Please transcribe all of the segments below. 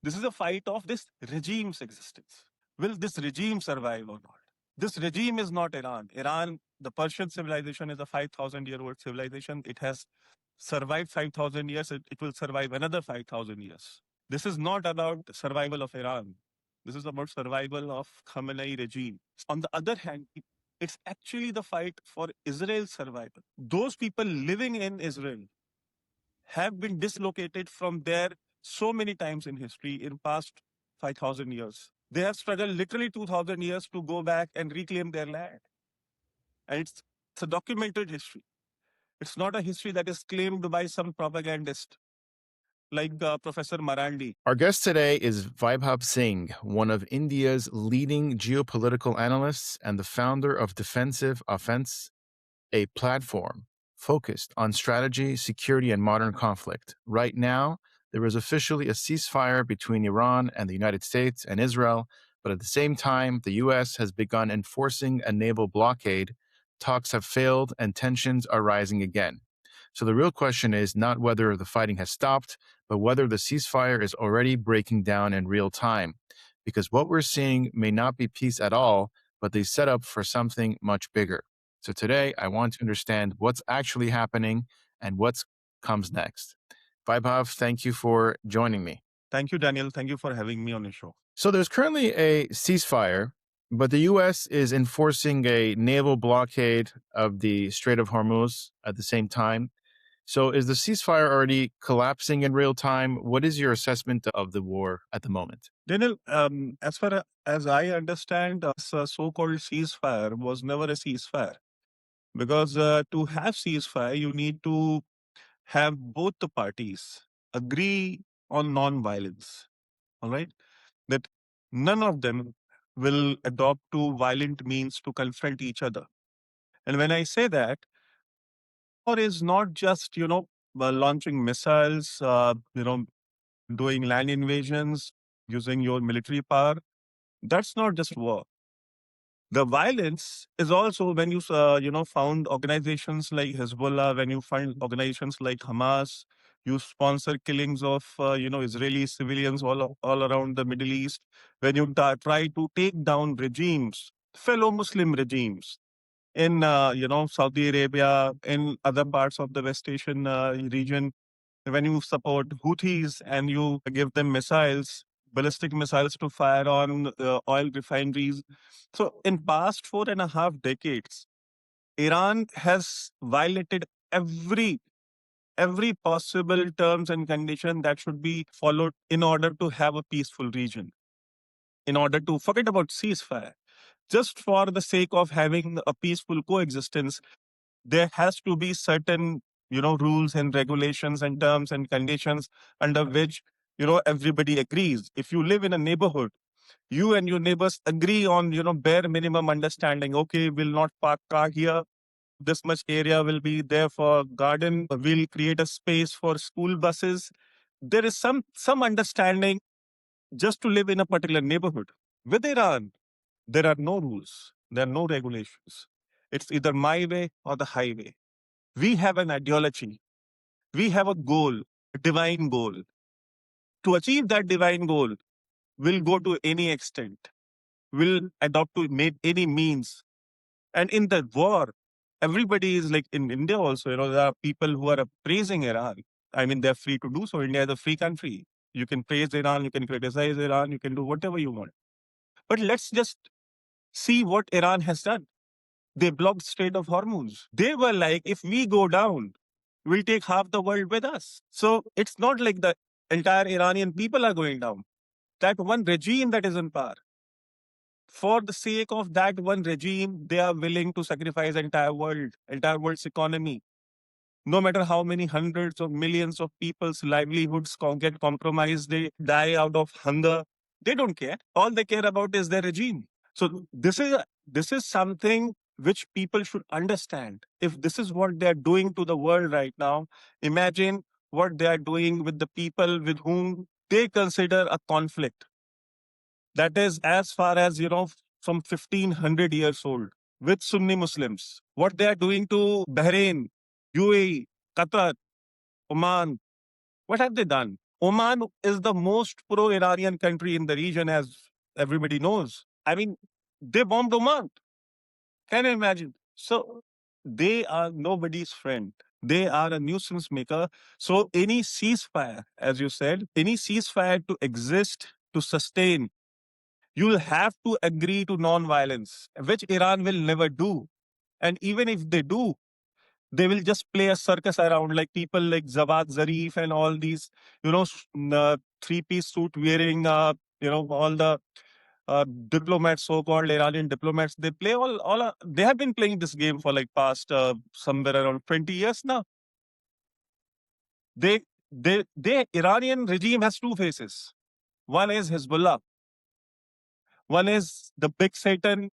This is a fight of this regime's existence. Will this regime survive or not? This regime is not Iran. Iran, the Persian civilization, is a 5,000-year-old civilization. It has survived 5,000 years. It will survive another 5,000 years. This is not about survival of Iran. This is about survival of Khamenei regime. On the other hand, it's actually the fight for Israel's survival. Those people living in Israel have been dislocated from there so many times in history in past 5,000 years. They have struggled literally 2,000 years to go back and reclaim their land. And it's a documented history. It's not a history that is claimed by some propagandist like Professor Marandi. Our guest today is Vaibhav Singh, one of India's leading geopolitical analysts and the founder of Defensive Offense, a platform focused on strategy, security, and modern conflict. Right now, there is officially a ceasefire between Iran and the United States and Israel, but at the same time, the U.S. has begun enforcing a naval blockade. Talks have failed and tensions are rising again. So the real question is not whether the fighting has stopped, but whether the ceasefire is already breaking down in real time. Because what we're seeing may not be peace at all, but the setup for something much bigger. So today, I want to understand what's actually happening and what comes next. Vaibhav, thank you for joining me. Thank you, Daniel. Thank you for having me on your show. So there's currently a ceasefire, but the U.S. is enforcing a naval blockade of the Strait of Hormuz at the same time. So is the ceasefire already collapsing in real time? What is your assessment of the war at the moment? Daniel, as far as I understand, so-called ceasefire was never a ceasefire. Because to have ceasefire, you need to have both the parties agree on non-violence. All right, that none of them will adopt to violent means to confront each other. And when I say that, war is not just launching missiles, doing land invasions, using your military power. That's not just war. The violence is also when you found organizations like Hezbollah, when you find organizations like Hamas, you sponsor killings of Israeli civilians all around the Middle East. When you try to take down regimes, fellow Muslim regimes in Saudi Arabia, in other parts of the West Asian region, when you support Houthis and you give them missiles, ballistic missiles to fire on oil refineries. So in past 4.5 decades, Iran has violated every possible terms and condition that should be followed in order to have a peaceful region, in order to forget about ceasefire. Just for the sake of having a peaceful coexistence, there has to be certain rules and regulations and terms and conditions under which everybody agrees. If you live in a neighborhood, you and your neighbors agree on bare minimum understanding. Okay, we'll not park car here, this much area will be there for garden, we'll create a space for school buses. There is some understanding just to live in a particular neighborhood. With Iran, there are no rules, there are no regulations. It's either my way or the highway. We have an ideology. We have a goal, a divine goal. To achieve that divine goal, we'll go to any extent, we'll adopt to any means. And in the war, everybody is like in India also, there are people who are praising Iran. I mean, they're free to do so. India is a free country. You can praise Iran, you can criticize Iran, you can do whatever you want. But let's just see what Iran has done. They blocked Strait of Hormuz. They were like, if we go down, we'll take half the world with us. So it's not like the entire Iranian people are going down. That one regime that is in power, for the sake of that one regime, they are willing to sacrifice entire world's economy. No matter how many hundreds of millions of people's livelihoods get compromised, they die out of hunger. They don't care. All they care about is their regime. So this is something which people should understand. If this is what they are doing to the world right now, imagine what they are doing with the people with whom they consider a conflict. That is as far as, from 1500 years old with Sunni Muslims. What they are doing to Bahrain, UAE, Qatar, Oman, what have they done? Oman is the most pro-Iranian country in the region, as everybody knows. I mean, they bombed Oman. Can you imagine? So they are nobody's friend. They are a nuisance maker. So any ceasefire, as you said, any ceasefire to exist, to sustain, you'll have to agree to non-violence, which Iran will never do. And even if they do, they will just play a circus around, like people like Javad Zarif and all these, three-piece suit wearing, all the diplomats, so-called Iranian diplomats. They play they have been playing this game for like past somewhere around 20 years now. The Iranian regime has two faces. One is Hezbollah. One is the big Satan.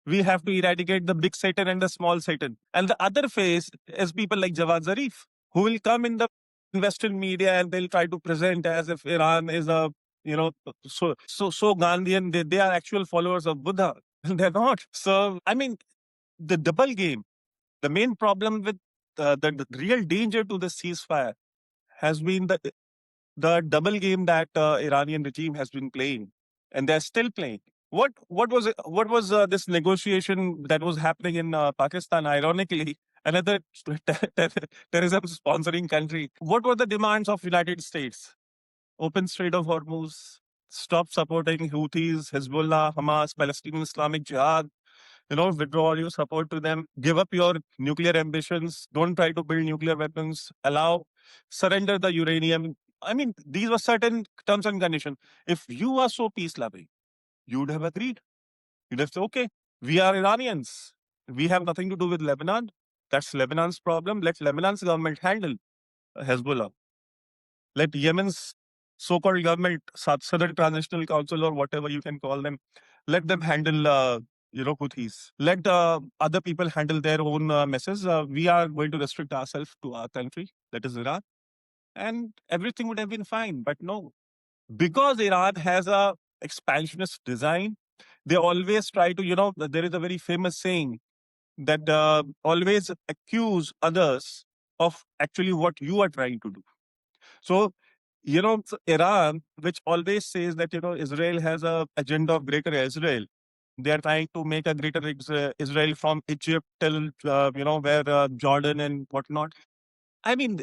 We have to eradicate the big Satan and the small Satan. And the other face is people like Javad Zarif, who will come in the Western media and they'll try to present as if Iran is a, so Gandhian. They are actual followers of Buddha. They're not. So, I mean, the double game, the main problem with the real danger to the ceasefire has been the double game that Iranian regime has been playing, and they're still playing. What was it? What was this negotiation that was happening in Pakistan? Ironically, another terrorism sponsoring country. What were the demands of United States? Open Strait of Hormuz. Stop supporting Houthis, Hezbollah, Hamas, Palestinian Islamic Jihad. Withdraw all your support to them. Give up your nuclear ambitions. Don't try to build nuclear weapons. Surrender the uranium. I mean, these were certain terms and conditions. If you are so peace loving, you would have agreed. You'd have said, okay, we are Iranians. We have nothing to do with Lebanon. That's Lebanon's problem. Let Lebanon's government handle Hezbollah. Let Yemen's so-called government, Southern Transitional Council or whatever you can call them, let them handle, Houthis. Let other people handle their own messes. We are going to restrict ourselves to our country, that is Iran, and everything would have been fine. But no, because Iran has a expansionist design, they always try to, there is a very famous saying that always accuse others of actually what you are trying to do. So, Iran, which always says that, Israel has a agenda of greater Israel. They are trying to make a greater Israel from Egypt till, where Jordan and whatnot. I mean,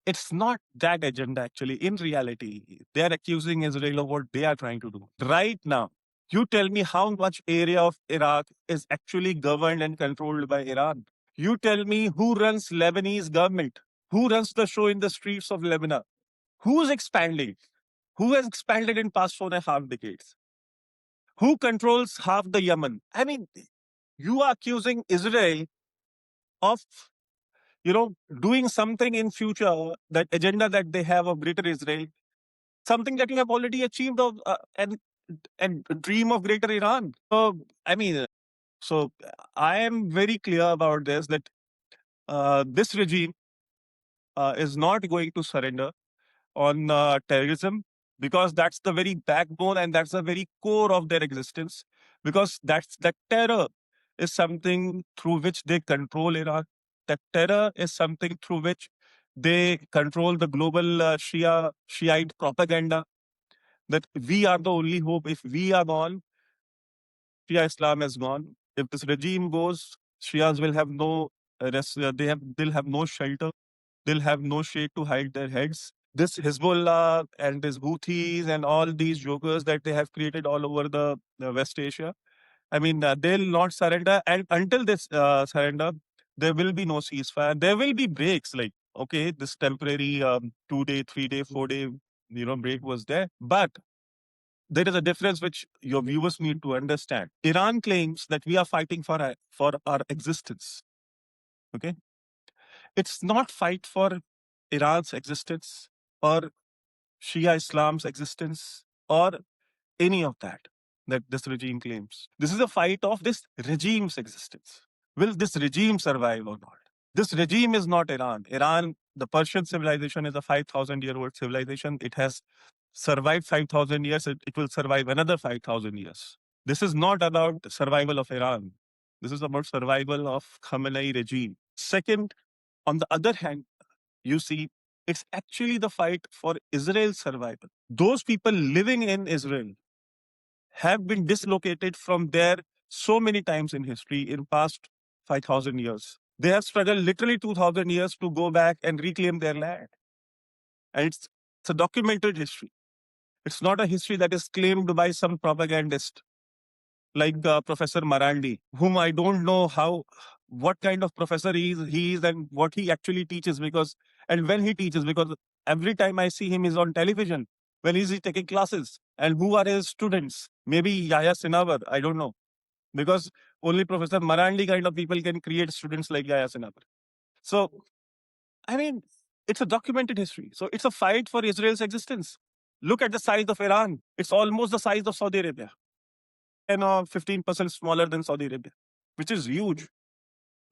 it's not that agenda actually. In reality, they are accusing Israel of what they are trying to do. Right now, you tell me how much area of Iraq is actually governed and controlled by Iran. You tell me who runs Lebanese government, who runs the show in the streets of Lebanon. Who's expanding? Who has expanded in past 4.5 decades? Who controls half the Yemen? I mean, you are accusing Israel of, doing something in future, that agenda that they have of greater Israel, something that you have already achieved of, and dream of greater Iran. So, I mean, I am very clear about this, that this regime is not going to surrender on terrorism, because that's the very backbone and that's the very core of their existence, because that terror is something through which they control Iran. That terror is something through which they control the global Shiite propaganda, that we are the only hope. If we are gone, Shia Islam is gone. If this regime goes, Shias will have no rest. They'll have no shelter. They'll have no shade to hide their heads. This Hezbollah and this Houthis and all these jokers that they have created all over the West Asia, I mean, they'll not surrender. And until this surrender, there will be no ceasefire. There will be breaks, like, okay, this temporary 2-day, 3-day, 4-day, break was there. But there is a difference which your viewers need to understand. Iran claims that we are fighting for our existence. Okay, it's not fight for Iran's existence or Shia Islam's existence or any of that this regime claims. This is a fight of this regime's existence. Will this regime survive or not? This regime is not Iran. Iran, the Persian civilization, is a 5,000-year-old civilization. It has survived 5,000 years. It will survive another 5,000 years. This is not about survival of Iran. This is about survival of Khamenei regime. Second, on the other hand, you see It's actually the fight for Israel's survival. Those people living in Israel have been dislocated from there so many times in history in past 5,000 years. They have struggled literally 2,000 years to go back and reclaim their land. And it's a documented history. It's not a history that is claimed by some propagandist like Professor Marandi, whom I don't know what kind of professor he is and what he actually teaches and when he teaches, because every time I see him is on television, when is he taking classes and who are his students? Maybe Yahya Sinawar, I don't know, because only Professor Marandi kind of people can create students like Yahya Sinawar. So, I mean, it's a documented history. So it's a fight for Israel's existence. Look at the size of Iran. It's almost the size of Saudi Arabia. 10 or 15% smaller than Saudi Arabia, which is huge.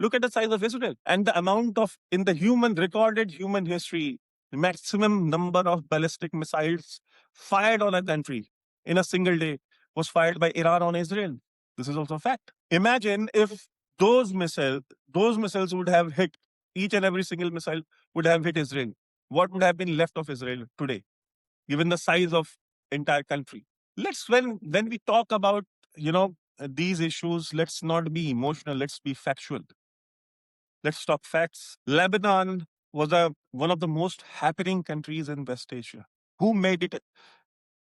Look at the size of Israel and the amount of, in the recorded human history, the maximum number of ballistic missiles fired on a country in a single day was fired by Iran on Israel. This is also a fact. Imagine if those missiles would have hit, each and every single missile would have hit Israel. What would have been left of Israel today, given the size of entire country? When we talk about these issues, let's not be emotional, let's be factual. Let's talk facts. Lebanon was one of the most happening countries in West Asia. Who made it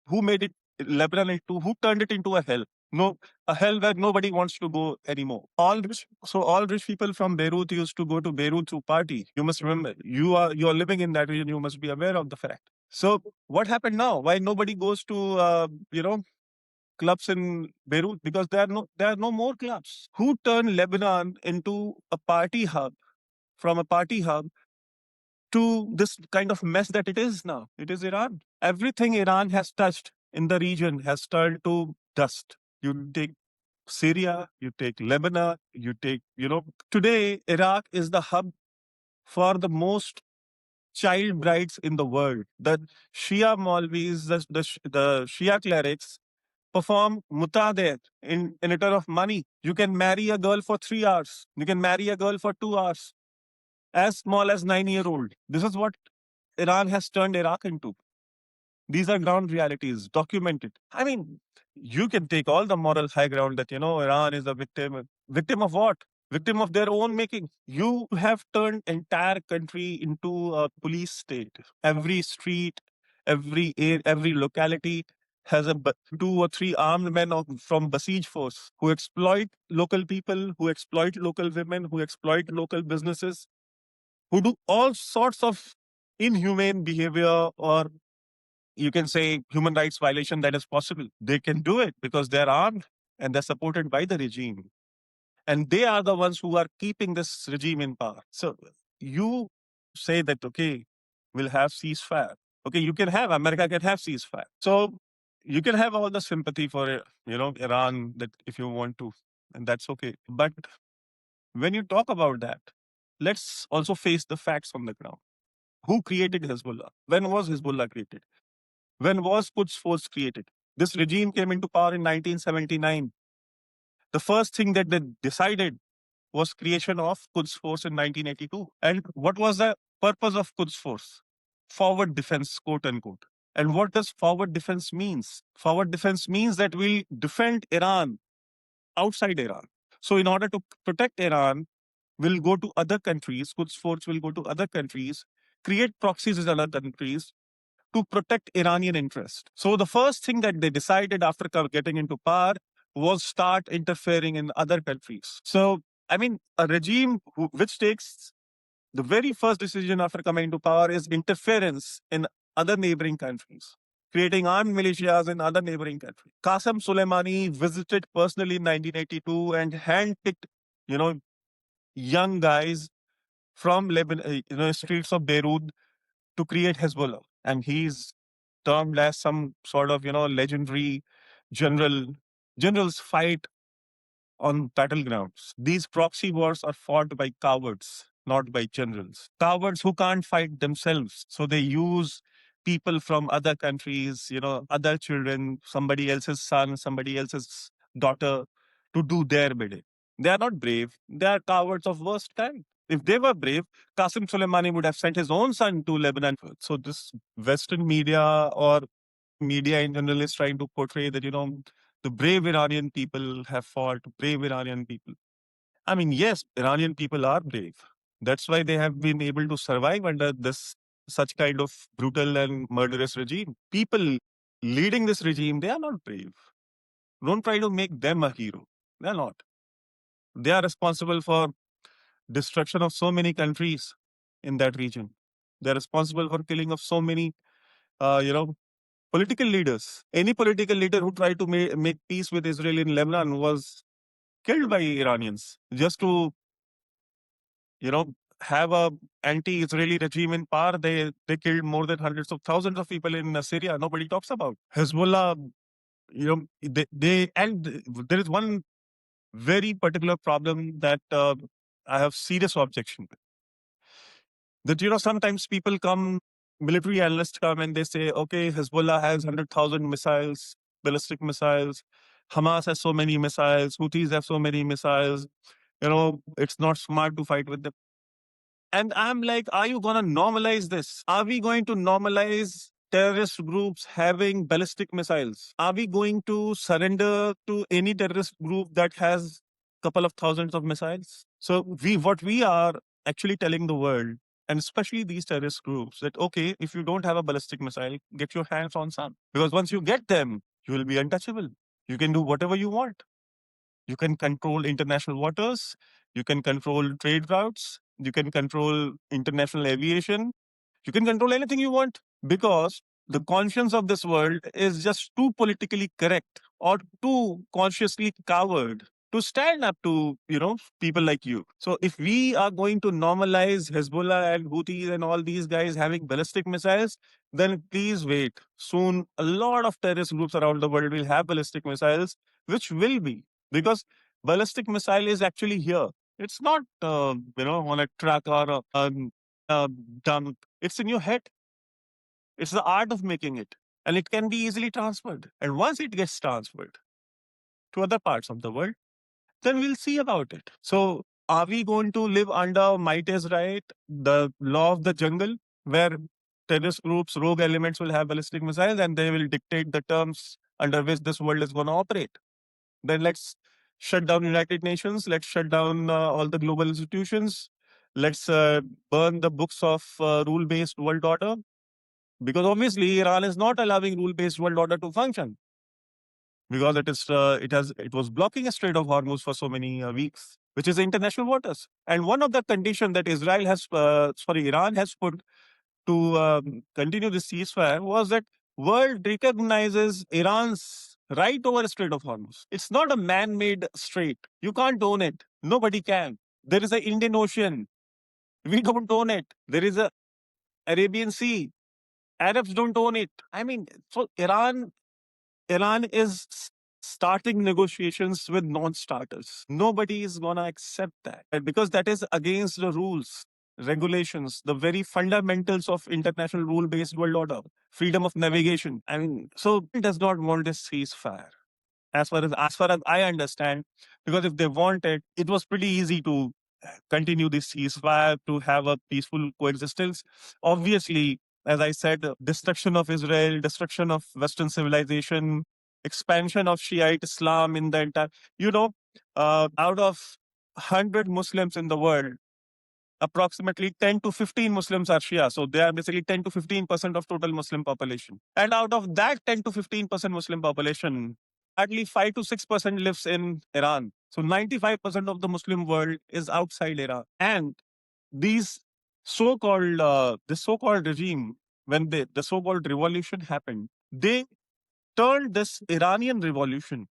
who made it Lebanon into, who turned it into a hell? No, a hell where nobody wants to go anymore. All rich people from Beirut used to go to Beirut to party. You must remember, you're living in that region, you must be aware of the fact. So what happened now? Why nobody goes to clubs in Beirut? Because there are no more clubs. Who turned Lebanon into a party hub, from a party hub to this kind of mess that it is now? It is Iran. Everything Iran has touched in the region has turned to dust. You take Syria, you take Lebanon, today Iraq is the hub for the most child brides in the world. The Shia Maulvis, the Shia clerics perform muta there in return of money. You can marry a girl for 3 hours. You can marry a girl for 2 hours, as small as 9-year-old. This is what Iran has turned Iraq into. These are ground realities, documented. I mean, you can take all the moral high ground that, Iran is a victim. Victim of what? Victim of their own making. You have turned entire country into a police state. Every street, every locality has two or three armed men from Besiege force who exploit local people, who exploit local women, who exploit local businesses, who do all sorts of inhumane behavior, or you can say human rights violation that is possible. They can do it because they're armed and they're supported by the regime. And they are the ones who are keeping this regime in power. So you say that, okay, we'll have ceasefire. Okay, America can have ceasefire. So you can have all the sympathy for, Iran, that if you want to, and that's okay. But when you talk about that, let's also face the facts on the ground. Who created Hezbollah? When was Hezbollah created? When was Quds Force created? This regime came into power in 1979. The first thing that they decided was creation of Quds Force in 1982. And what was the purpose of Quds Force? Forward defense, quote unquote. And what does forward defense means? Forward defense means that we'll defend Iran outside Iran. So in order to protect Iran, we'll go to other countries, Quds Force will go to other countries, create proxies in other countries to protect Iranian interest. So the first thing that they decided after getting into power was start interfering in other countries. So, I mean, a regime which takes the very first decision after coming into power is interference in other neighboring countries, creating armed militias in other neighboring countries. Qasem Soleimani visited personally in 1982 and handpicked, you know, young guys from Lebanon, streets of Beirut to create Hezbollah. And he's termed as some sort of, legendary general. Generals fight on battlegrounds. These proxy wars are fought by cowards, not by generals. Cowards who can't fight themselves. So they use people from other countries, other children, somebody else's son, somebody else's daughter, to do their bidding. They are not brave. They are cowards of worst kind. If they were brave, Qasim Soleimani would have sent his own son to Lebanon. So this Western media or media in general is trying to portray that, the brave Iranian people have fought, brave Iranian people. I mean, yes, Iranian people are brave. That's why they have been able to survive under this such kind of brutal and murderous regime. People leading this regime, they are not brave. Don't try to make them a hero. They are not. They are responsible for destruction of so many countries in that region. They're responsible for killing of so many, political leaders. Any political leader who tried to make peace with Israel in Lebanon was killed by Iranians just to, have a anti-Israeli regime in power. They killed more than hundreds of thousands of people in Syria. Nobody talks about Hezbollah. They and there is one very particular problem that I have serious objection with. That sometimes people come, military analysts come and they say, okay, Hezbollah has 100,000 missiles, ballistic missiles. Hamas has so many missiles. Houthis have so many missiles. It's not smart to fight with them. And I'm like, are you going to normalize this? Are we going to normalize terrorist groups having ballistic missiles? Are we going to surrender to any terrorist group that has a couple of thousands of missiles? So what we are actually telling the world, and especially these terrorist groups, that okay, if you don't have a ballistic missile, get your hands on some. Because once you get them, you will be untouchable. You can do whatever you want. You can control international waters. You can control trade routes. You can control international aviation. You can control anything you want because the conscience of this world is just too politically correct or too consciously coward to stand up to, people like you. So if we are going to normalize Hezbollah and Houthis and all these guys having ballistic missiles, then please wait. Soon, a lot of terrorist groups around the world will have ballistic missiles, which will be because ballistic missile is actually here. It's not, on a truck or a dump. It's in your head. It's the art of making it, and it can be easily transferred. And once it gets transferred to other parts of the world, then we'll see about it. So, are we going to live under might is right, the law of the jungle, where terrorist groups, rogue elements will have ballistic missiles and they will dictate the terms under which this world is going to operate? Then let's shut down United Nations. Let's shut down all the global institutions. Let's burn the books of rule-based world order, because obviously Iran is not allowing rule-based world order to function because it was blocking a Strait of Hormuz for so many weeks, which is international waters. And one of the conditions that Iran has put to continue the ceasefire was that world recognizes Iran's right over Strait of Hormuz. It's not a man-made strait. You can't own it. Nobody can. There is an Indian Ocean. We don't own it. There is a Arabian Sea. Arabs don't own it. I mean, so Iran is starting negotiations with non-starters. Nobody is gonna accept that because that is against the rules, regulations, the very fundamentals of international rule-based world order, freedom of navigation. I mean, so it does not want this ceasefire, as far as I understand, because if they wanted, it was pretty easy to continue this ceasefire to have a peaceful coexistence. Obviously, as I said, destruction of Israel, destruction of Western civilization, expansion of Shiite Islam in the entire, out of 100 Muslims in the world, approximately 10 to 15 Muslims are Shia. So they are basically 10 to 15% of total Muslim population. And out of that 10 to 15% Muslim population, hardly 5 to 6% lives in Iran. So 95% of the Muslim world is outside Iran. And these this so-called regime, when the so-called revolution happened, they turned this Iranian revolution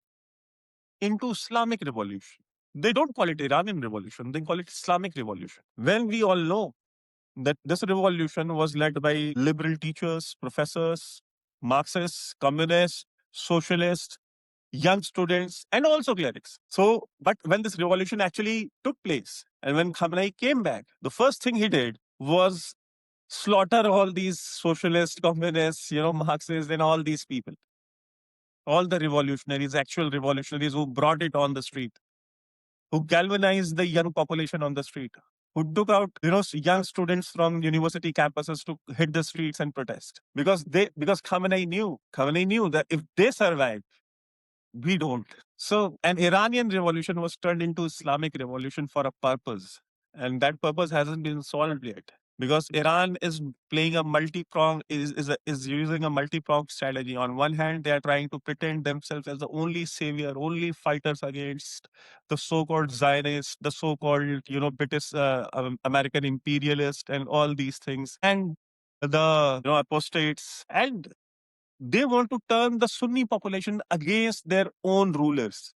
into Islamic revolution. They don't call it Iranian revolution, they call it Islamic revolution. When we all know that this revolution was led by liberal teachers, professors, Marxists, communists, socialists, young students, and also clerics. So, but when this revolution actually took place and when Khamenei came back, the first thing he did was slaughter all these socialists, communists, Marxists, and all these people, all the revolutionaries, actual revolutionaries who brought it on the street, who galvanized the young population on the street. who took out young students from university campuses to hit the streets and protest because Khamenei knew that if they survive, we don't. So an Iranian revolution was turned into Islamic revolution for a purpose, and that purpose hasn't been solved yet. Because Iran is playing a multi-prong is using a multi-pronged strategy. On one hand, they are trying to pretend themselves as the only savior, only fighters against the so-called Zionists, the so-called British American imperialist, and all these things, and the apostates, and they want to turn the Sunni population against their own rulers.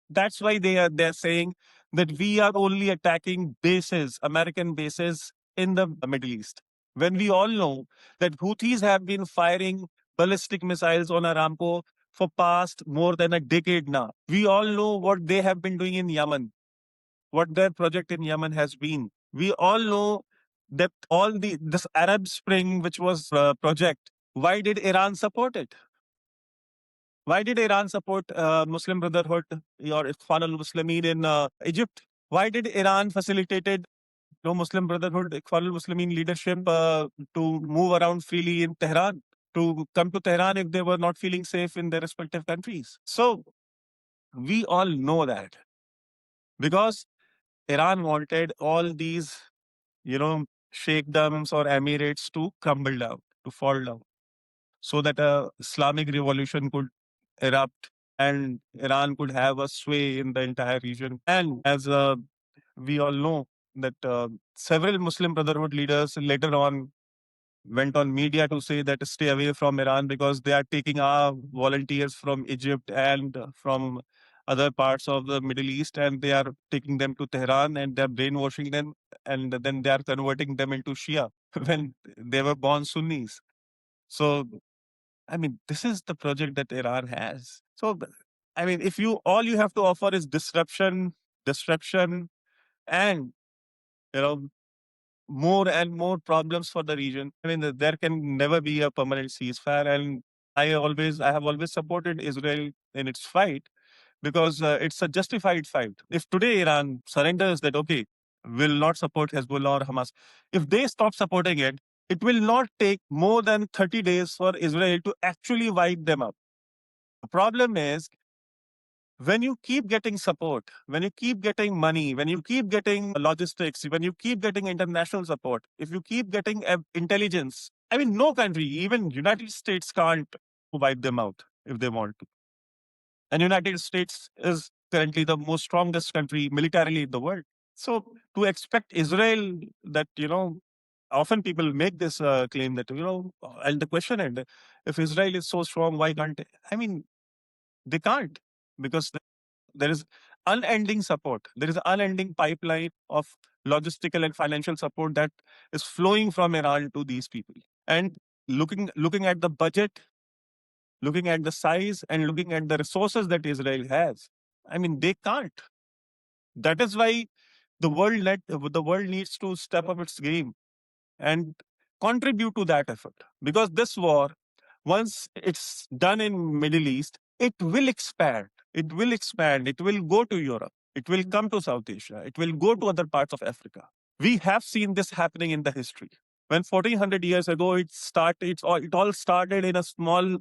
That's why they're saying that we are only attacking bases, American bases in the Middle East. When we all know that Houthis have been firing ballistic missiles on Aramco for past more than a decade now. We all know what they have been doing in Yemen, what their project in Yemen has been. We all know that all this Arab Spring, which was a project, why did Iran support it? Why did Iran support Muslim Brotherhood or Ikhwan al-Muslimin in Egypt? Why did Iran facilitated Muslim Brotherhood, Ikhwan al-Muslimin leadership to move around freely in Tehran, to come to Tehran if they were not feeling safe in their respective countries? So we all know that because Iran wanted all these, sheikdoms or emirates to crumble down, to fall down, so that a Islamic revolution could erupt and Iran could have a sway in the entire region. And as we all know, that several Muslim Brotherhood leaders later on went on media to say that stay away from Iran because they are taking our volunteers from Egypt and from other parts of the Middle East, and they are taking them to Tehran and they're brainwashing them, and then they are converting them into Shia when they were born Sunnis. So I mean, this is the project that Iran has. So, I mean, if you all you have to offer is disruption, and you know more and more problems for the region. I mean, there can never be a permanent ceasefire, and I have always supported Israel in its fight because it's a justified fight. If today Iran surrenders that okay, will not support Hezbollah or Hamas, if they stop supporting it, it will not take more than 30 days for Israel to actually wipe them out. The problem is when you keep getting support, when you keep getting money, when you keep getting logistics, when you keep getting international support, if you keep getting intelligence, I mean, no country, even United States can't wipe them out if they want to. And United States is currently the most strongest country militarily in the world. So to expect Israel that, often people make this claim that, and the question is, if Israel is so strong, why can't they? I mean, they can't because there is unending support. There is an unending pipeline of logistical and financial support that is flowing from Iran to these people. And looking at the budget, looking at the size, and looking at the resources that Israel has, I mean, they can't. That is why the world needs to step up its game and contribute to that effort. Because this war, once it's done in Middle East, it will expand. It will expand. It will go to Europe. It will come to South Asia. It will go to other parts of Africa. We have seen this happening in the history. When 1400 years ago it all started in a small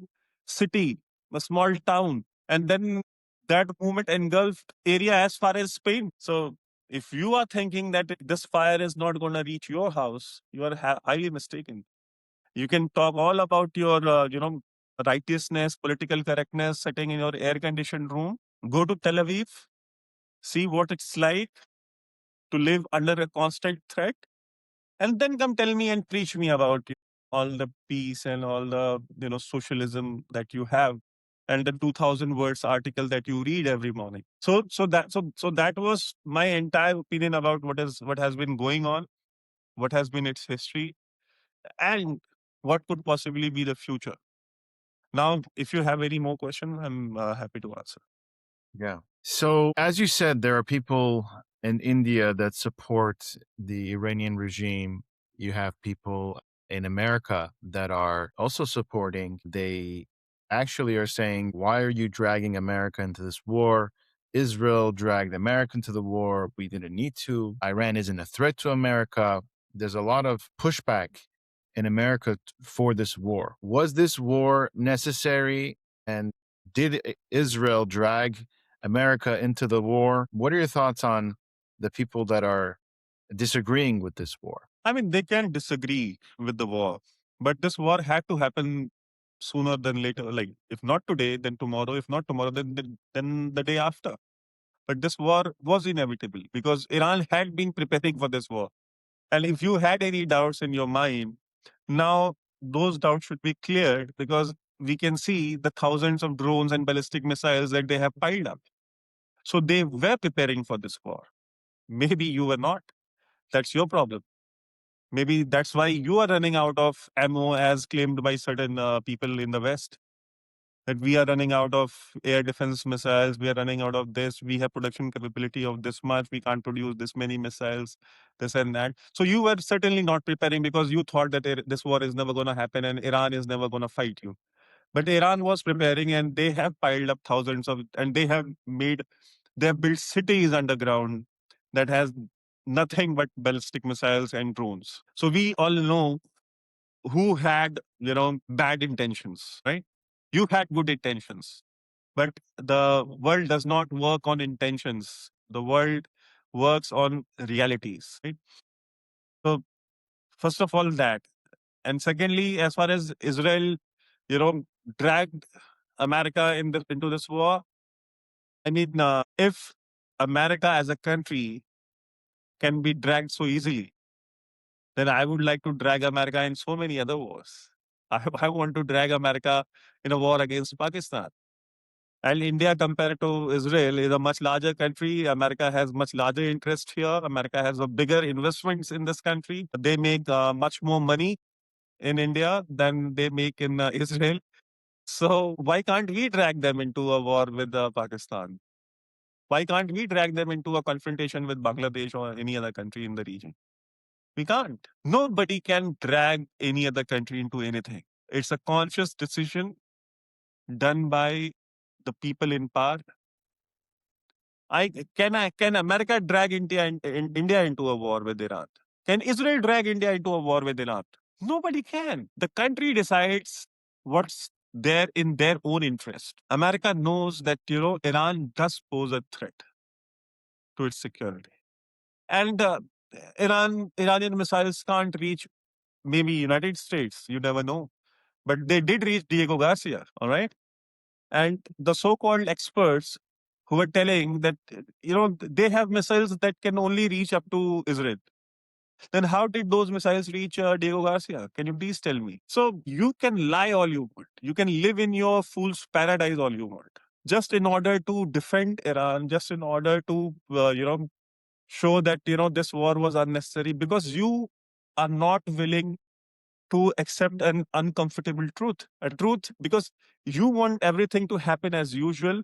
city, a small town, and then that movement engulfed area as far as Spain. So if you are thinking that this fire is not going to reach your house, you are highly mistaken. You can talk all about your, righteousness, political correctness, sitting in your air-conditioned room. Go to Tel Aviv, see what it's like to live under a constant threat, and then come tell me and preach me about all the peace and all the socialism that you have, and the 2,000 words article that you read every morning. So that was my entire opinion about what has been going on, what has been its history, and what could possibly be the future. Now, if you have any more question, I'm happy to answer. Yeah. So, as you said, there are people in India that support the Iranian regime. You have people in America that are also supporting. They actually are saying, why are you dragging America into this war? Israel dragged America into the war. We didn't need to. Iran isn't a threat to America. There's a lot of pushback in America for this war. Was this war necessary? And did Israel drag America into the war? What are your thoughts on the people that are disagreeing with this war? I mean, they can disagree with the war, but this war had to happen sooner than later. Like, if not today, then tomorrow. If not tomorrow, then the day after. But this war was inevitable because Iran had been preparing for this war. And if you had any doubts in your mind, now those doubts should be cleared because we can see the thousands of drones and ballistic missiles that they have piled up. So they were preparing for this war. Maybe you were not. That's your problem. Maybe that's why you are running out of ammo, as claimed by certain people in the West. That we are running out of air defense missiles, we are running out of this, we have production capability of this much, we can't produce this many missiles, this and that. So you were certainly not preparing because you thought that this war is never going to happen and Iran is never going to fight you. But Iran was preparing and they have piled up thousands of, and they have built cities underground that has nothing but ballistic missiles and drones. So we all know who had, bad intentions, right? You had good intentions, but the world does not work on intentions. The world works on realities, right? So first of all, that. And secondly, as far as Israel, you know, dragged America into this war, I mean, if America as a country can be dragged so easily, then I would like to drag America in so many other wars. I want to drag America in a war against Pakistan. And India, compared to Israel, is a much larger country. America has much larger interest here. America has a bigger investments in this country. They make much more money in India than they make in Israel. So why can't we drag them into a war with Pakistan? Why can't we drag them into a confrontation with Bangladesh or any other country in the region? We can't. Nobody can drag any other country into anything. It's a conscious decision done by the people in power. Can America drag India into a war with Iran? Can Israel drag India into a war with Iran? Nobody can. The country decides what's there in their own interest. America knows that Iran does pose a threat to its security, and Iranian missiles can't reach maybe United States. You never know, but they did reach Diego Garcia. All right. And the so-called experts who were telling that they have missiles that can only reach up to Israel. Then how did those missiles reach Diego Garcia? Can you please tell me? So you can lie all you want. You can live in your fool's paradise all you want. Just in order to defend Iran, just in order to show that this war was unnecessary, because you are not willing to accept an uncomfortable truth, a truth because you want everything to happen as usual,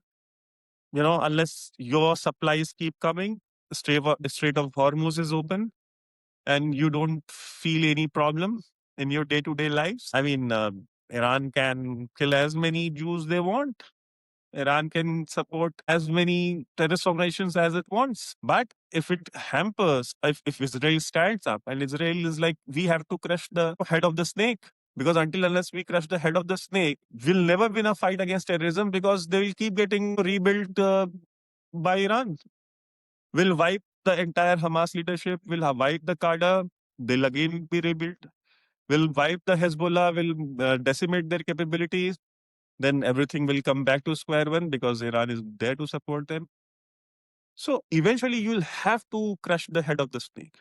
unless your supplies keep coming, Strait of Hormuz is open, and you don't feel any problem in your day-to-day lives. I mean, Iran can kill as many Jews they want. Iran can support as many terrorist organizations as it wants. But if it hampers, if Israel stands up and Israel is like, we have to crush the head of the snake. Because until unless we crush the head of the snake, we'll never win a fight against terrorism because they will keep getting rebuilt by Iran. We'll wipe the entire Hamas leadership, we'll wipe the Qaeda, they'll again be rebuilt. We'll wipe the Hezbollah, we'll decimate their capabilities, then everything will come back to square one because Iran is there to support them. So eventually you'll have to crush the head of the snake.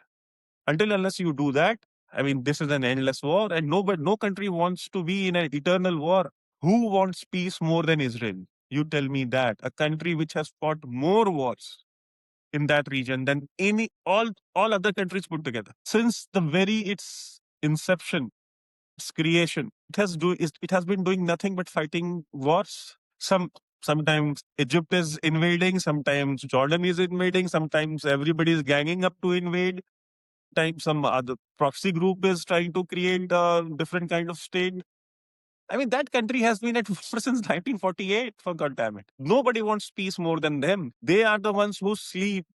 Until unless you do that, I mean, this is an endless war, and no country wants to be in an eternal war. Who wants peace more than Israel? You tell me that. A country which has fought more wars in that region than all other countries put together. Since the very its inception, its creation, it has been doing nothing but fighting wars. Sometimes Egypt is invading, sometimes Jordan is invading, sometimes everybody is ganging up to invade. Time some other proxy group is trying to create a different kind of state. I mean, that country has been at war since 1948, for God damn it. Nobody wants peace more than them. They are the ones who sleep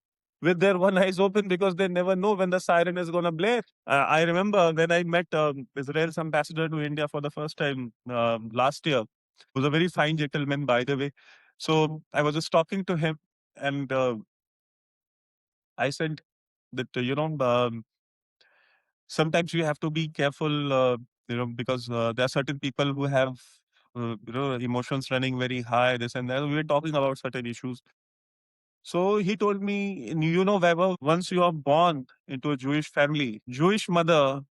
with their one eyes open because they never know when the siren is going to blare. I remember when I met Israel's ambassador to India for the first time last year. He was a very fine gentleman, by the way. So I was just talking to him, and I said that, sometimes you have to be careful, because there are certain people who have, emotions running very high, this and that. We were talking about certain issues. So he told me, Vaibhav, once you are born into a Jewish family, Jewish mother,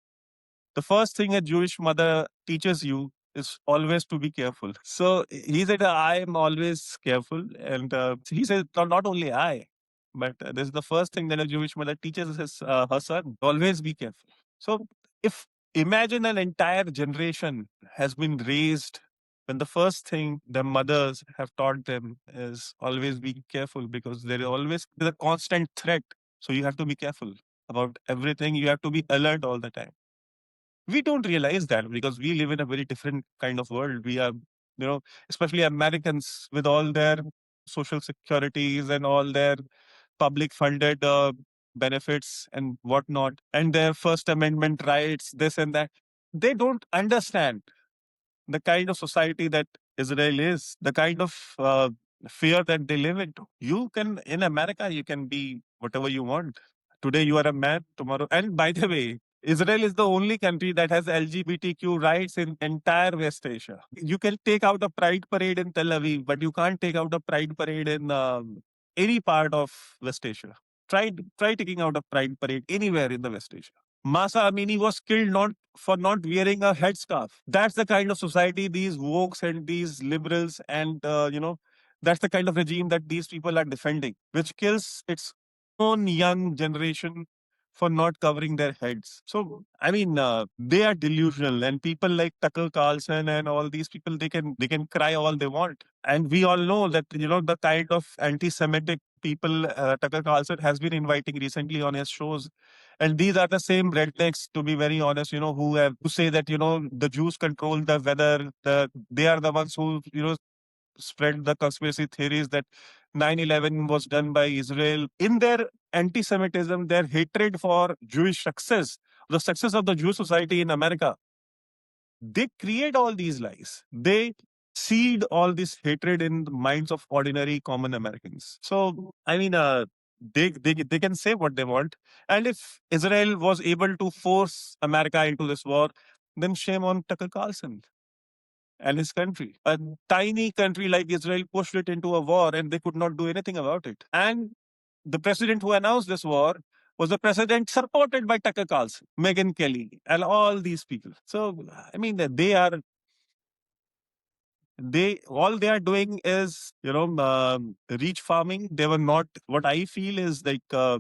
the first thing a Jewish mother teaches you is always to be careful. So he said, I am always careful. And he said, not only I, but this is the first thing that a Jewish mother teaches her son, always be careful. So if imagine an entire generation has been raised when the first thing the mothers have taught them is always be careful, because there is always a constant threat. So you have to be careful about everything. You have to be alert all the time. We don't realize that because we live in a very different kind of world. We are, especially Americans with all their social securities and all their public funded benefits and whatnot, and their First Amendment rights, this and that. They don't understand the kind of society that Israel is, the kind of fear that they live into. In America, you can be whatever you want. Today you are a man, tomorrow. And by the way, Israel is the only country that has LGBTQ rights in entire West Asia. You can take out a pride parade in Tel Aviv, but you can't take out a pride parade in any part of West Asia. Try taking out a pride parade anywhere in the West Asia. Masa Amini was killed not for not wearing a headscarf. That's the kind of society these wokes and these liberals and that's the kind of regime that these people are defending, which kills its own young generation for not covering their heads. So I mean, they are delusional, and people like Tucker Carlson and all these people, they can cry all they want, and we all know that the kind of anti-Semitic people Tucker Carlson has been inviting recently on his shows. And these are the same rednecks, to be very honest, who say that the Jews control the weather. They are the ones who spread the conspiracy theories that 9/11 was done by Israel. In their anti-Semitism, their hatred for Jewish success, the success of the Jewish society in America, they create all these lies. They seed all this hatred in the minds of ordinary common Americans. So I mean, they can say what they want, and if Israel was able to force America into this war, then shame on Tucker Carlson and his country. A tiny country like Israel pushed it into a war, and they could not do anything about it. And the president who announced this war was the president supported by Tucker Carlson, Megyn Kelly, and all these people. So I mean, they all they are doing is reach farming. They were not, what I feel is like,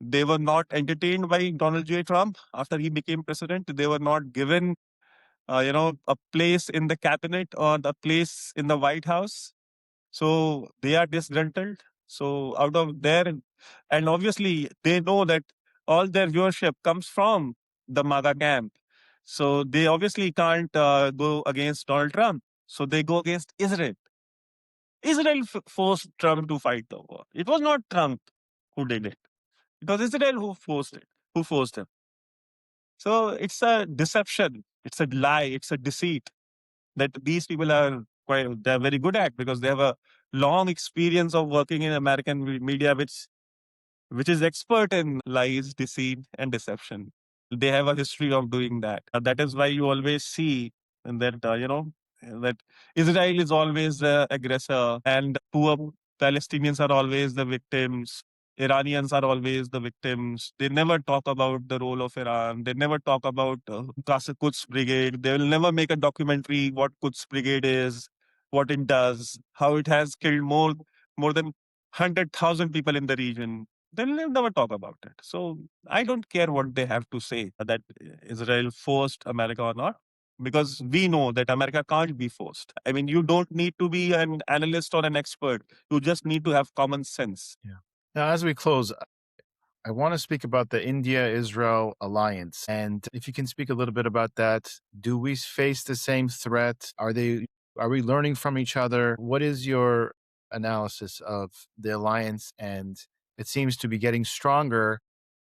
they were not entertained by Donald J. Trump after he became president. They were not given a place in the cabinet or a place in the White House. So they are disgruntled. So out of there, and obviously they know that all their viewership comes from the MAGA camp. So they obviously can't go against Donald Trump. So they go against Israel. Israel forced Trump to fight the war. It was not Trump who did it. It was Israel who forced him. So it's a deception. It's a lie. It's a deceit that these people they're very good at, because they have a long experience of working in American media, which is expert in lies, deceit, and deception. They have a history of doing that. That is why you always see that that Israel is always the aggressor, and poor Palestinians are always the victims. Iranians are always the victims. They never talk about the role of Iran. They never talk about Quds Brigade. They will never make a documentary what Quds Brigade is, what it does, how it has killed more than 100,000 people in the region. They'll never talk about it. So I don't care what they have to say that Israel forced America or not, because we know that America can't be forced. I mean, you don't need to be an analyst or an expert. You just need to have common sense. Yeah. Now, as we close, I want to speak about the India Israel alliance. And if you can speak a little bit about that, do we face the same threat? Are we learning from each other? What is your analysis of the alliance? And it seems to be getting stronger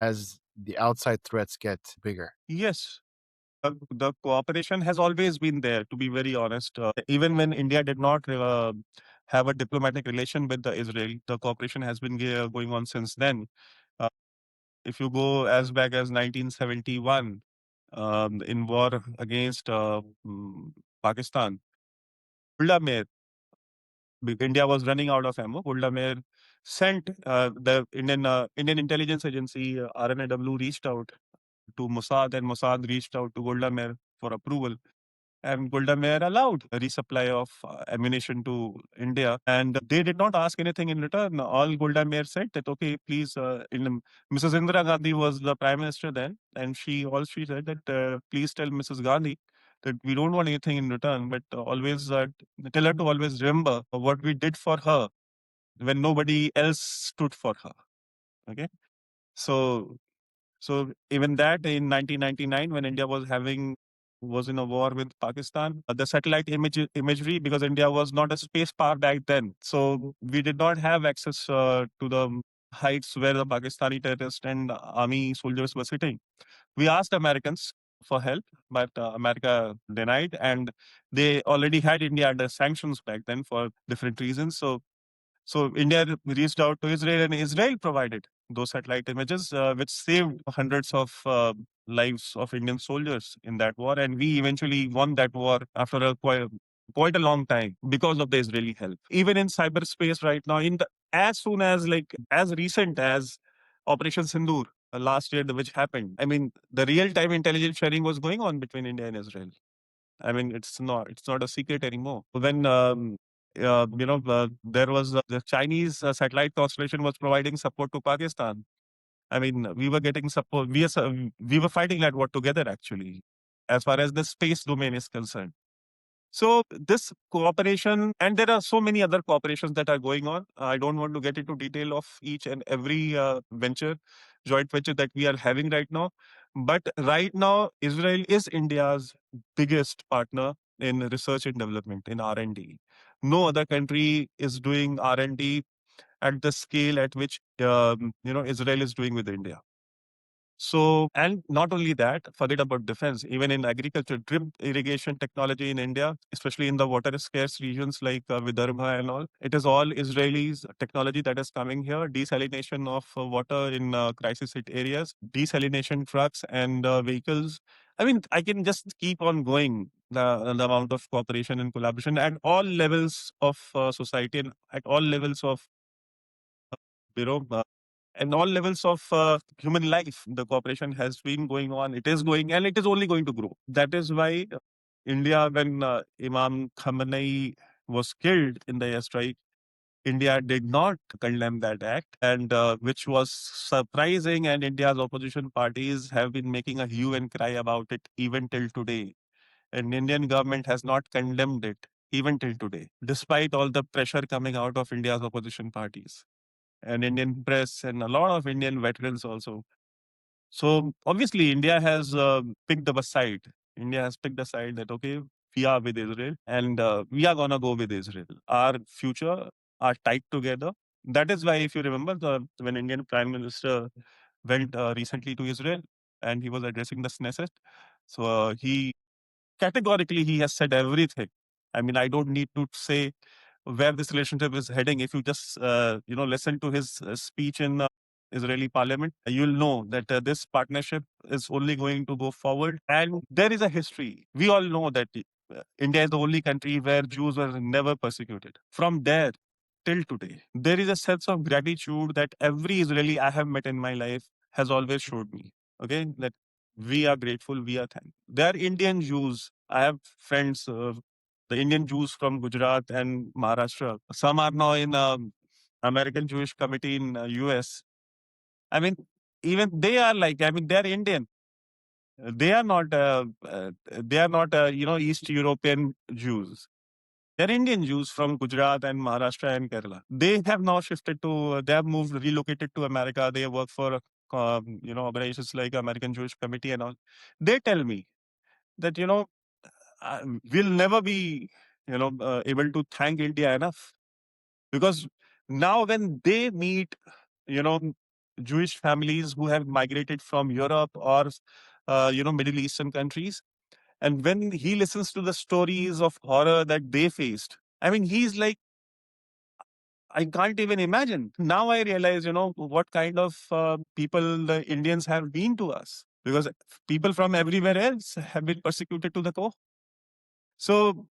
as the outside threats get bigger. Yes, the cooperation has always been there, to be very honest. Even when India did not have a diplomatic relation with the Israel, the cooperation has been going on since then. Uh, if you go as back as 1971, in war against Pakistan, Golda Meir, India was running out of ammo. Golda Meir sent the Indian intelligence agency RNAW reached out to Mossad, and Mossad reached out to Golda Meir for approval. And Golda Meir allowed a resupply of ammunition to India, and they did not ask anything in return. All Golda Meir said that, okay, please, Mrs. Indira Gandhi was the prime minister then, and she said that, please tell Mrs. Gandhi that we don't want anything in return, but always tell her to always remember what we did for her when nobody else stood for her. Okay, so even that in 1999, when India was in a war with Pakistan, the satellite imagery, because India was not a space power back then, so we did not have access to the heights where the Pakistani terrorists and army soldiers were sitting. We asked Americans for help, but America denied, and they already had India under sanctions back then for different reasons. So India reached out to Israel, and Israel provided those satellite images, which saved hundreds of lives of Indian soldiers in that war. And we eventually won that war after quite a long time because of the Israeli help. Even in cyberspace right now, as soon as as recent as Operation Sindoor last year, which happened. I mean, the real time intelligence sharing was going on between India and Israel. I mean, it's not a secret anymore. When there was the Chinese satellite constellation was providing support to Pakistan. I mean, we were getting support. We were fighting that war together actually, as far as the space domain is concerned. So this cooperation, and there are so many other cooperations that are going on. I don't want to get into detail of each and every joint venture that we are having right now. But right now, Israel is India's biggest partner in research and development, in R&D. No other country is doing R&D at the scale at which Israel is doing with India. So, and not only that, forget about defense, even in agriculture, drip irrigation technology in India, especially in the water scarce regions like Vidarbha and all, it is all Israelis technology that is coming here. Desalination of water in crisis hit areas, desalination trucks and vehicles. I mean, I can just keep on going. The amount of cooperation and collaboration at all levels of society and at all levels of you know uh, and all levels of human life, the cooperation has been going on. It is going, and it is only going to grow. That is why India, when Imam Khamenei was killed in the airstrike, India did not condemn that act, and which was surprising. And India's opposition parties have been making a hue and cry about it even till today. And Indian government has not condemned it even till today, despite all the pressure coming out of India's opposition parties and Indian press and a lot of Indian veterans also. So obviously, India has picked up a side. India has picked a side that, okay, we are with Israel, and we are gonna go with Israel. Our future are tied together. That is why, if you remember, when Indian Prime Minister went recently to Israel and he was addressing the Knesset, so he categorically he has said everything. I mean, I don't need to say where this relationship is heading. If you just listen to his speech in Israeli parliament, you'll know that this partnership is only going to go forward. And there is a history. We all know that India is the only country where Jews were never persecuted. From there till today, there is a sense of gratitude that every Israeli I have met in my life has always showed me. Okay, that we are grateful, we are thankful. They are Indian Jews. I have friends, the Indian Jews from Gujarat and Maharashtra. Some are now in American Jewish Committee in US. I mean, even they are I mean, they are Indian. They are not. They are not. East European Jews. They're Indian Jews from Gujarat and Maharashtra and Kerala. They have now shifted to. They have moved, relocated to America. They work for organizations like American Jewish Committee and all, they tell me that, we'll never be, able to thank India enough, because now when they meet, you know, Jewish families who have migrated from Europe or, Middle Eastern countries, and when he listens to the stories of horror that they faced, I mean, he's like, I can't even imagine. Now I realize, what kind of people the Indians have been to us, because people from everywhere else have been persecuted to the core. So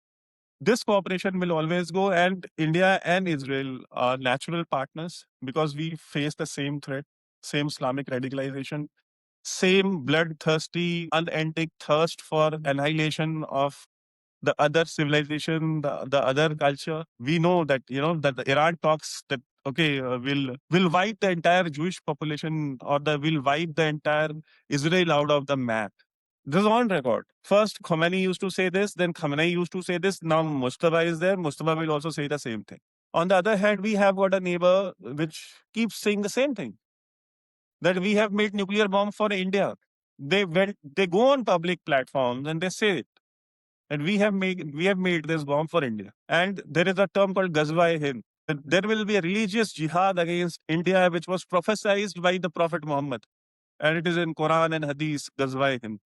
this cooperation will always go, and India and Israel are natural partners because we face the same threat, same Islamic radicalization, same bloodthirsty, unending thirst for annihilation of the other civilization, the other culture. We know that, that the Iran talks that, okay, will wipe the entire Jewish population, or will wipe the entire Israel out of the map. This is on record. First, Khomeini used to say this, then Khamenei used to say this. Now Mustafa is there. Mustafa will also say the same thing. On the other hand, we have got a neighbor which keeps saying the same thing, that we have made nuclear bomb for India. They go on public platforms and they say it. And we have made this bomb for India. And there is a term called Ghazwa-e-Hind. There will be a religious jihad against India, which was prophesied by the Prophet Muhammad. And it is in Quran and Hadith, Ghazwa-e-Hind.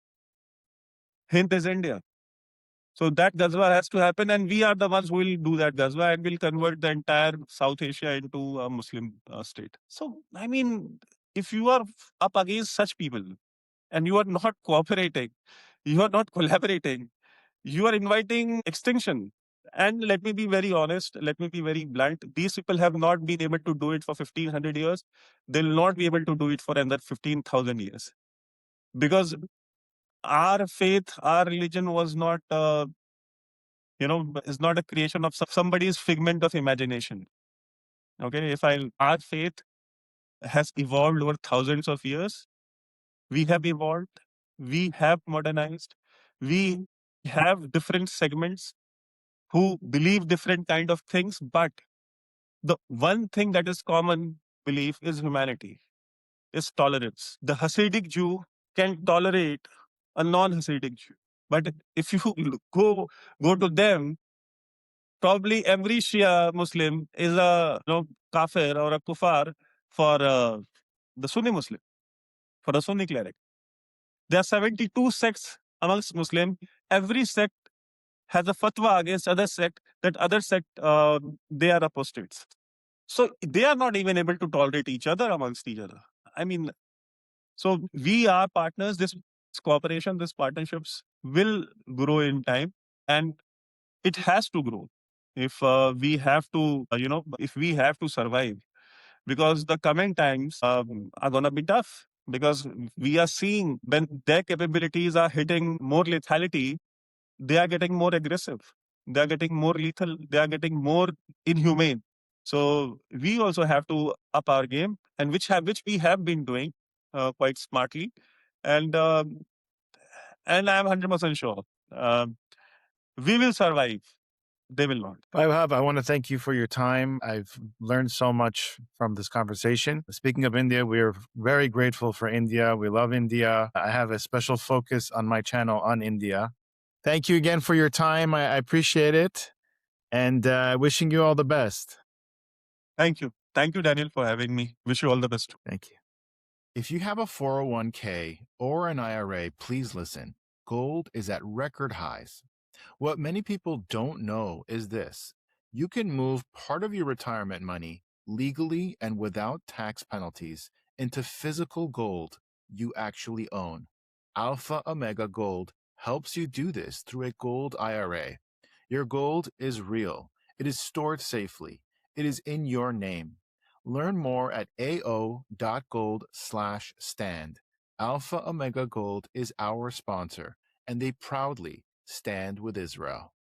Hind is India. So that Ghazwa has to happen, and we are the ones who will do that Ghazwa and will convert the entire South Asia into a Muslim state. So, I mean, if you are up against such people and you are not cooperating, you are not collaborating, you are inviting extinction. And let me be very honest, let me be very blunt. These people have not been able to do it for 1500 years. They'll not be able to do it for another 15,000 years. Because our faith, our religion was not, is not a creation of somebody's figment of imagination. Okay, our faith has evolved over thousands of years. We have evolved, we have modernized, we have different segments who believe different kind of things, but the one thing that is common belief is humanity, is tolerance. The Hasidic Jew can tolerate a non-Hasidic Jew, but if you go to them, probably every Shia Muslim is a kafir or a kufar for the Sunni Muslim, for a Sunni cleric. There are 72 sects amongst Muslim. Every sect has a fatwa against other sect, that other sect, they are apostates. So they are not even able to tolerate each other amongst each other. I mean, so we are partners. This cooperation, this partnerships will grow in time, and it has to grow if we have to, if we have to survive, because the coming times are gonna be tough. Because we are seeing when their capabilities are hitting more lethality, they are getting more aggressive, they are getting more lethal, they are getting more inhumane. So we also have to up our game, and which we have been doing quite smartly, and and I am 100% sure we will survive. They will not. Vaibhav, I want to thank you for your time. I've learned so much from this conversation. Speaking of India, we're very grateful for India. We love India. I have a special focus on my channel on India. Thank you again for your time. I appreciate it. And wishing you all the best. Thank you. Thank you, Daniel, for having me. Wish you all the best. Thank you. If you have a 401k or an IRA, please listen. Gold is at record highs. What many people don't know is this: you can move part of your retirement money legally and without tax penalties into physical gold you actually own. Alpha Omega Gold helps you do this through a gold IRA. Your gold is real, it is stored safely, it is in your name. Learn more at ao.gold/stand. Alpha Omega Gold is our sponsor, and they proudly stand with Israel.